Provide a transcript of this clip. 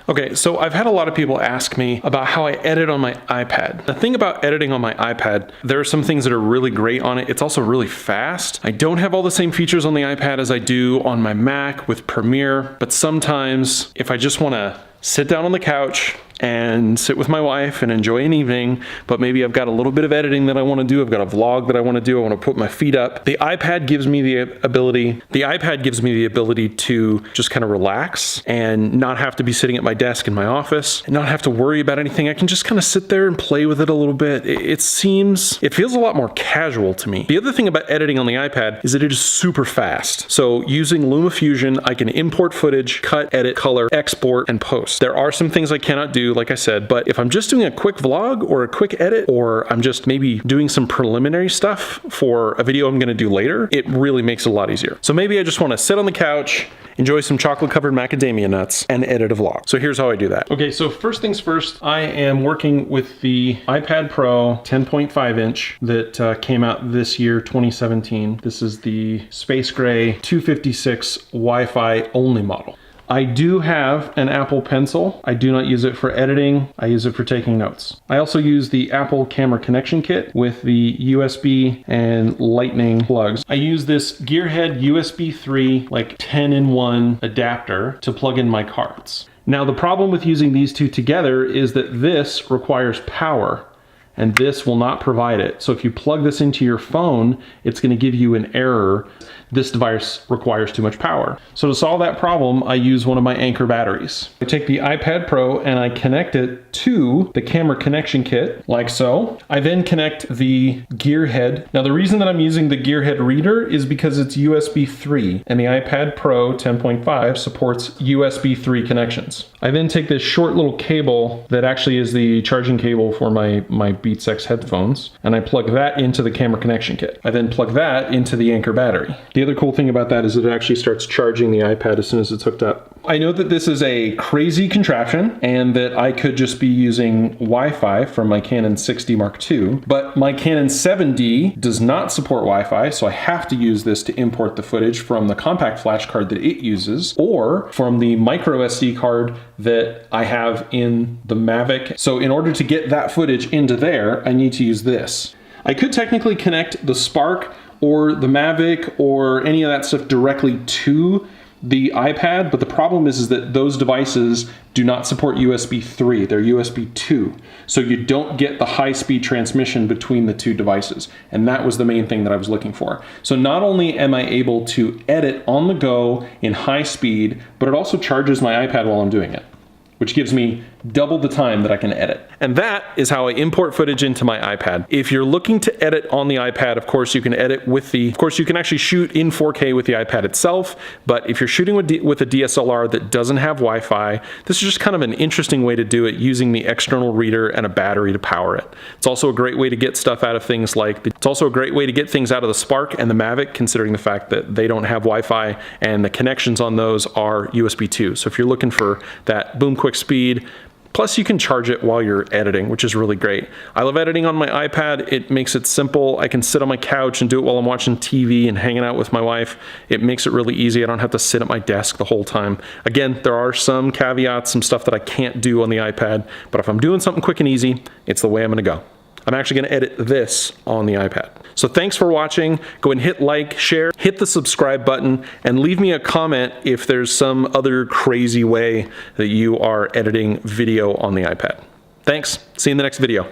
Okay, so I've had a lot of people ask me about how I edit on my iPad. The thing about editing on my iPad, there are some things that are really great on it. It's also really fast. I don't have all the same features on the iPad as I do on my Mac with Premiere, but sometimes if I just want to sit down on the couch and sit with my wife and enjoy an evening, but maybe I've got a little bit of editing that I want to do, I've got a vlog that I want to do, I want to put my feet up. The iPad gives me the ability to just kind of relax and not have to be sitting at my desk in my office and not have to worry about anything. I can just kind of sit there and play with it a little bit. It feels a lot more casual to me. The other thing about editing on the iPad is that it is super fast. So using LumaFusion, I can import footage, cut, edit, color, export, and post. There are some things I cannot do, like I said, but if I'm just doing a quick vlog or a quick edit, or I'm just maybe doing some preliminary stuff for a video I'm gonna do later, it really makes it a lot easier. So maybe I just wanna sit on the couch, enjoy some chocolate covered macadamia nuts, and edit a vlog. So here's how I do that. Okay, so first things first, I am working with the iPad Pro 10.5 inch that came out this year, 2017. This is the Space Gray 256 Wi-Fi only model. I do have an Apple Pencil. I do not use it for editing. I use it for taking notes. I also use the Apple camera connection kit with the USB and Lightning plugs. I use this Gearhead USB 3 like 10-in-1 adapter to plug in my cards. Now the problem with using these two together is that this requires power and this will not provide it. So if you plug this into your phone, it's gonna give you an error. This device requires too much power. So to solve that problem, I use one of my Anker batteries. I take the iPad Pro and I connect it to the camera connection kit, like so. I then connect the Gearhead. Now the reason that I'm using the Gearhead reader is because it's USB 3 and the iPad Pro 10.5 supports USB 3 connections. I then take this short little cable that actually is the charging cable for my Beats X headphones, and I plug that into the camera connection kit. I then plug that into the Anker battery. The other cool thing about that is that it actually starts charging the iPad as soon as it's hooked up. I know that this is a crazy contraption and that I could just be using Wi-Fi from my Canon 6D Mark II, but my Canon 7D does not support Wi-Fi, so I have to use this to import the footage from the compact flash card that it uses or from the micro SD card that I have in the Mavic. So in order to get that footage into there, I need to use this. I could technically connect the Spark or the Mavic or any of that stuff directly to the iPad, but the problem is that those devices do not support USB 3, they're USB 2. So you don't get the high-speed transmission between the two devices. And that was the main thing that I was looking for. So not only am I able to edit on the go in high speed, but it also charges my iPad while I'm doing it, which gives me double the time that I can edit. And that is how I import footage into my iPad. If you're looking to edit on the iPad, of course you can edit with the, of course you can actually shoot in 4K with the iPad itself, but if you're shooting with a DSLR that doesn't have Wi-Fi, this is just kind of an interesting way to do it using the external reader and a battery to power it. It's also a great way to get stuff out of things like, it's also a great way to get things out of the Spark and the Mavic, considering the fact that they don't have Wi-Fi and the connections on those are USB 2. So if you're looking for that boom quick speed, plus you can charge it while you're editing, which is really great. I love editing on my iPad. It makes it simple. I can sit on my couch and do it while I'm watching TV and hanging out with my wife. It makes it really easy. I don't have to sit at my desk the whole time. Again, there are some caveats, some stuff that I can't do on the iPad, but if I'm doing something quick and easy, it's the way I'm gonna go. I'm actually gonna edit this on the iPad. So thanks for watching. Go and hit like, share, hit the subscribe button, and leave me a comment if there's some other crazy way that you are editing video on the iPad. Thanks, see you in the next video.